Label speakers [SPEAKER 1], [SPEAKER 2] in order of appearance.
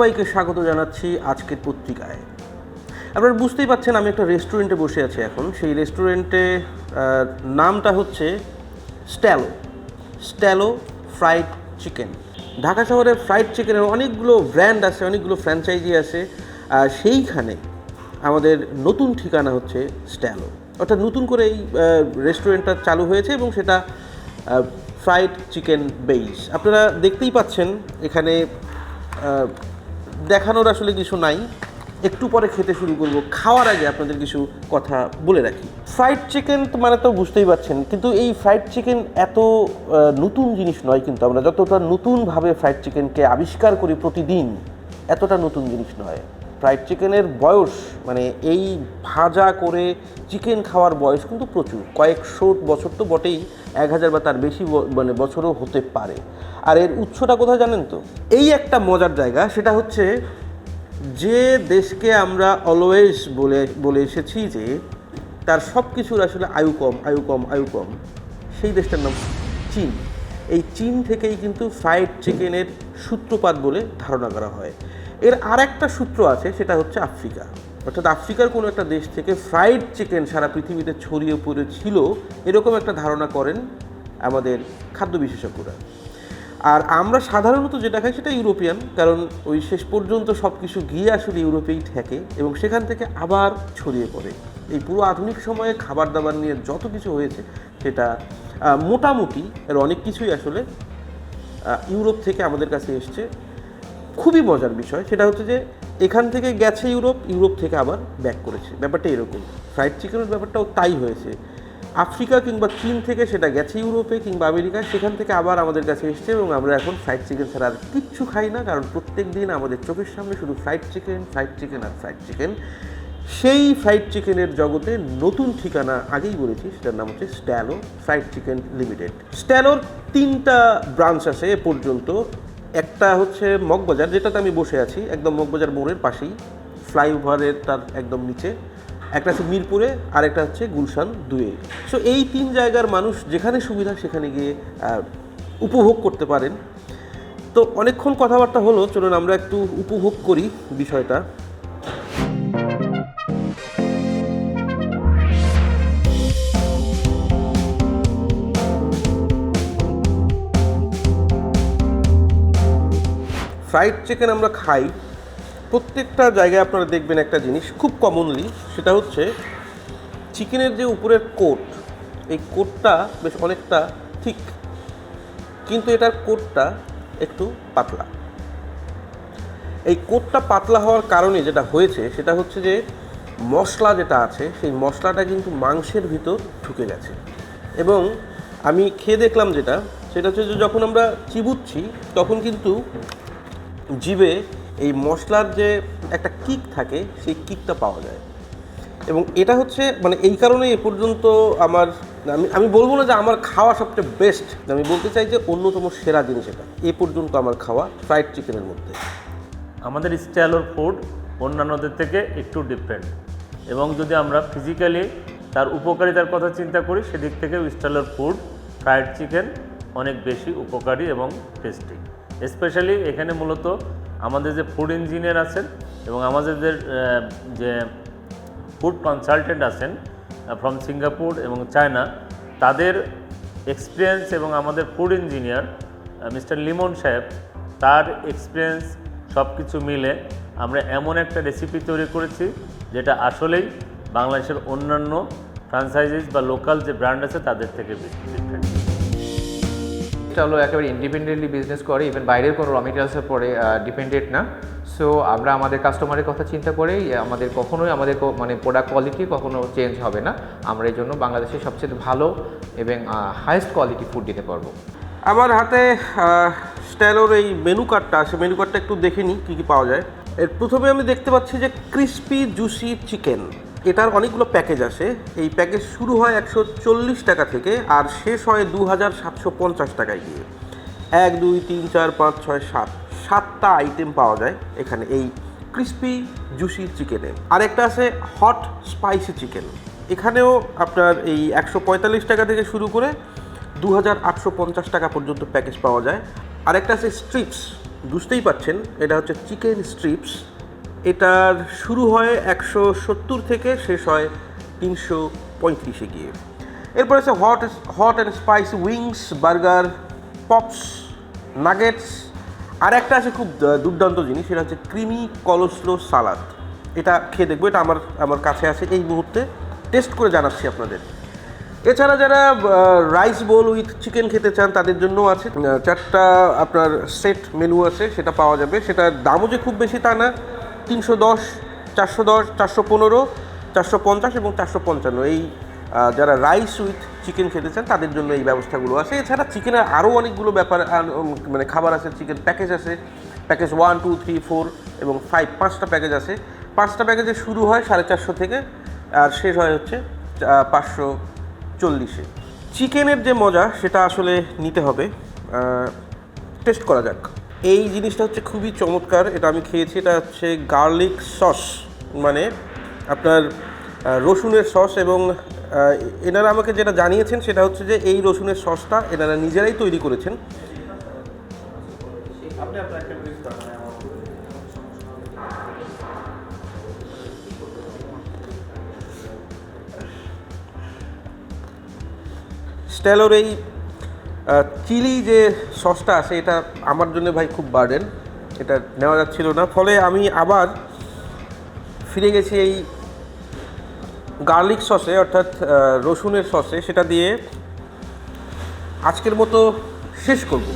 [SPEAKER 1] সবাইকে স্বাগত জানাচ্ছি আজকের পত্রিকায়। আপনারা বুঝতেই পারছেন আমি একটা রেস্টুরেন্টে বসে আছি এখন। সেই রেস্টুরেন্টে নামটা হচ্ছে স্ট্যালো ফ্রাইড চিকেন। ঢাকা শহরে ফ্রাইড চিকেনের অনেকগুলো ব্র্যান্ড আছে, অনেকগুলো ফ্র্যাঞ্চাইজি আছে। সেইখানে আমাদের নতুন ঠিকানা হচ্ছে স্ট্যালো, অর্থাৎ নতুন করে এই রেস্টুরেন্টটা চালু হয়েছে এবং সেটা ফ্রাইড চিকেন বেইস। আপনারা দেখতেই পাচ্ছেন এখানে দেখানোর আসলে কিছু নাই, একটু পরে খেতে শুরু করব। খাওয়ার আগে আপনাদের কিছু কথা বলে রাখি। ফ্রাইড চিকেন মানে তো বুঝতেই পারছেন, কিন্তু এই ফ্রাইড চিকেন এত নতুন জিনিস নয়। কিন্তু আমরা যতটা নতুনভাবে ফ্রাইড চিকেনকে আবিষ্কার করি প্রতিদিন, এতটা নতুন জিনিস নয়। ফ্রাইড চিকেনের বয়স মানে এই ভাজা করে চিকেন খাওয়ার বয়স কিন্তু প্রচুর, কয়েকশো বছর তো বটেই, 1000 বা তার বেশি মানে বছরও হতে পারে। আর এর উৎসটা কোথায় জানেন তো? এই একটা মজার জায়গা, সেটা হচ্ছে যে দেশকে আমরা অলওয়েজ বলে এসেছি যে তার সব কিছুর আসলে আয়ু কম, সেই দেশটার নাম চীন। এই চীন থেকেই কিন্তু ফ্রাইড চিকেনের সূত্রপাত বলে ধারণা করা হয়। এর আর একটা সূত্র আছে, সেটা হচ্ছে আফ্রিকা। অর্থাৎ আফ্রিকার কোনো একটা দেশ থেকে ফ্রাইড চিকেন সারা পৃথিবীতে ছড়িয়ে পড়েছিল, এরকম একটা ধারণা করেন আমাদের খাদ্য বিশেষজ্ঞরা। আর আমরা সাধারণত যেটা খাই সেটা ইউরোপিয়ান, কারণ ওই শেষ পর্যন্ত সব কিছু গিয়ে আসলে ইউরোপেই ঠেকে এবং সেখান থেকে আবার ছড়িয়ে পড়ে। এই পুরো আধুনিক সময়ে খাবার দাবার নিয়ে যত কিছু হয়েছে সেটা মোটামুটি এর অনেক কিছুই আসলে ইউরোপ থেকে আমাদের কাছে এসছে। খুবই মজার বিষয় সেটা হচ্ছে যে এখান থেকে গেছে ইউরোপ থেকে আবার ব্যাক করেছে, ব্যাপারটা এরকম। ফ্রাইড চিকেনের ব্যাপারটাও তাই হয়েছে। আফ্রিকা কিংবা চীন থেকে সেটা গেছে ইউরোপে কিংবা আমেরিকায়, সেখান থেকে আবার আমাদের কাছে এসছে এবং আমরা এখন ফ্রাইড চিকেন ছাড়া আর কিচ্ছু খাই না, কারণ প্রত্যেক দিন আমাদের চোখের সামনে শুধু ফ্রাইড চিকেন। সেই ফ্রাইড চিকেনের জগতে নতুন ঠিকানা আগেই বলেছি, সেটার নাম হচ্ছে স্ট্যালো ফ্রাইড চিকেন লিমিটেড। স্ট্যালোর 3টা ব্রাঞ্চ আছে এ পর্যন্ত। একটা হচ্ছে মগবাজার, যেটাতে আমি বসে আছি, একদম মগবাজার মোড়ের পাশেই, ফ্লাইওভারের তার একদম নিচে। একটা আছে মিরপুরে, আর একটা হচ্ছে গুলশান 2-এ। সো এই 3 জায়গার মানুষ যেখানে সুবিধা সেখানে গিয়ে উপভোগ করতে পারেন। তো অনেকক্ষণ কথাবার্তা হলো, চলুন আমরা একটু উপভোগ করি বিষয়টা। ফ্রাইড চিকেন আমরা খাই, প্রত্যেকটা জায়গায় আপনারা দেখবেন একটা জিনিস খুব কমনলি, সেটা হচ্ছে চিকেনের যে উপরের কোট, এই কোটটা বেশ অনেকটা ঠিক, কিন্তু এটার কোটটা একটু পাতলা। এই কোটটা পাতলা হওয়ার কারণে যেটা হয়েছে সেটা হচ্ছে যে মশলা যেটা আছে সেই মশলাটা কিন্তু মাংসের ভিতর ঢুকে গেছে। এবং আমি খেয়ে দেখলাম সেটা হচ্ছে যে যখন আমরা চিবুচ্ছি তখন কিন্তু জিভে এই মশলার যে একটা কিক থাকে সেই কিকটা পাওয়া যায়। এবং এটা হচ্ছে মানে এই কারণে এ পর্যন্ত আমি বলবো না যে আমার খাওয়া সবচেয়ে বেস্ট, আমি বলতে চাই যে অন্যতম সেরা জিনিস এটা এ পর্যন্ত আমার খাওয়া ফ্রাইড চিকেনের মধ্যে।
[SPEAKER 2] আমাদের স্ট্যালোর ফুড অন্যান্যদের থেকে একটু ডিফারেন্ট, এবং যদি আমরা ফিজিক্যালি তার উপকারিতার কথা চিন্তা করি সেদিক থেকেও স্ট্যালোর ফুড ফ্রাইড চিকেন অনেক বেশি উপকারী এবং টেস্টি। স্পেশালি এখানে মূলত আমাদের যে ফুড ইঞ্জিনিয়ার আছেন এবং আমাদের যে ফুড কনসালটেন্ট আছেন ফ্রম সিঙ্গাপুর এবং চায়না, তাদের এক্সপিরিয়েন্স এবং আমাদের ফুড ইঞ্জিনিয়ার মিস্টার লিমন সাহেব, তার এক্সপিরিয়েন্স সব কিছু মিলে আমরা এমন একটা রেসিপি তৈরি করেছি যেটা আসলেই বাংলাদেশের অন্যান্য ফ্র্যাঞ্চাইজিস বা লোকাল যে ব্র্যান্ড আছে তাদের থেকে ডিফারেন্ট।
[SPEAKER 3] এটা হলো একেবারে ইন্ডিপেন্ডেন্টলি বিজনেস করে, ইভেন বাইরের কোনো র মেটেরিয়ালসের পরে ডিপেন্ডেন্ট না। সো আমরা আমাদের কাস্টমারের কথা চিন্তা করেই আমাদের মানে প্রোডাক্ট কোয়ালিটি কখনো চেঞ্জ হবে না। আমরা এই জন্য বাংলাদেশের সবচেয়ে ভালো এবং হাইয়েস্ট কোয়ালিটি ফুড দিতে পারবো।
[SPEAKER 1] আমার হাতে স্ট্যালোর এই মেনু কার্ডটা আছে, মেনু কার্ডটা একটু দেখে নিই কী কী পাওয়া যায়। এর প্রথমে আমি দেখতে পাচ্ছি যে ক্রিস্পি জুসি চিকেন, এটার অনেকগুলো প্যাকেজ আছে। এই প্যাকেজ শুরু হয় 140 টাকা থেকে আর শেষ হয় 2750 টাকায় গিয়ে। 1 2 3 4 5 6 7টা আইটেম পাওয়া যায় এখানে এই ক্রিস্পি জুসি চিকেনে। আরেকটা আছে হট স্পাইসি চিকেন, এখানেও আপনার এই 145 টাকা থেকে শুরু করে 2850 টাকা পর্যন্ত প্যাকেজ পাওয়া যায়। আরেকটা আছে স্ট্রিপস, বুঝতেই পাচ্ছেন এটা হচ্ছে চিকেন স্ট্রিপস। এটার শুরু হয় 170 থেকে শেষ হয় 335-এ গিয়ে। এরপর আছে hot and spicy wings, burger, pops, nuggets. আর একটা আছে খুব দুর্দান্ত জিনিস, সেটা হচ্ছে ক্রিমি কলস্লো সালাদ। এটা খেয়ে দেখবো, এটা আমার কাছে আছে এই মুহূর্তে, টেস্ট করে জানাচ্ছি আপনাদের। এছাড়া যারা রাইস বোল উইথ চিকেন খেতে চান তাদের জন্যও আছে। 4টা আপনার সেট মেনু আছে, সেটা পাওয়া যাবে। সেটার দামও যে খুব বেশি তা না, 310, 410, 415, 450 এবং 455। এই যারা রাইস উইথ চিকেন খেতে চান তাদের জন্য এই ব্যবস্থাগুলো আছে। এছাড়া চিকেনের আরও অনেকগুলো ব্যাপার মানে খাবার আছে। চিকেন প্যাকেজ আছে, প্যাকেজ 1, 2, 3, 4 এবং 5, 5টা প্যাকেজ আছে। 5টা প্যাকেজে শুরু হয় 450 থেকে আর শেষ হয় হচ্ছে 540-এ। চিকেনের যে মজা সেটা আসলে নিতে হবে, টেস্ট করা যাক। এই জিনিসটা হচ্ছে খুবই চমৎকার, এটা আমি খেয়েছি। এটা হচ্ছে গার্লিক সস, মানে আপনার রসুনের সস। এবং এনারা আমাকে যেটা জানিয়েছেন সেটা হচ্ছে যে এই রসুনের সসটা এনারা নিজেরাই তৈরি করেছেন। স্টেলোর এই চিলি যে সসটা আছে এটা আমার জন্য ভাই খুব বার্ডেন, এটা নেওয়া যাচ্ছিল না। ফলে আমি আবার ফিরে গেছি এই গার্লিক সসে, অর্থাৎ রসুনের সসে। সেটা দিয়ে আজকের মতো শেষ করব।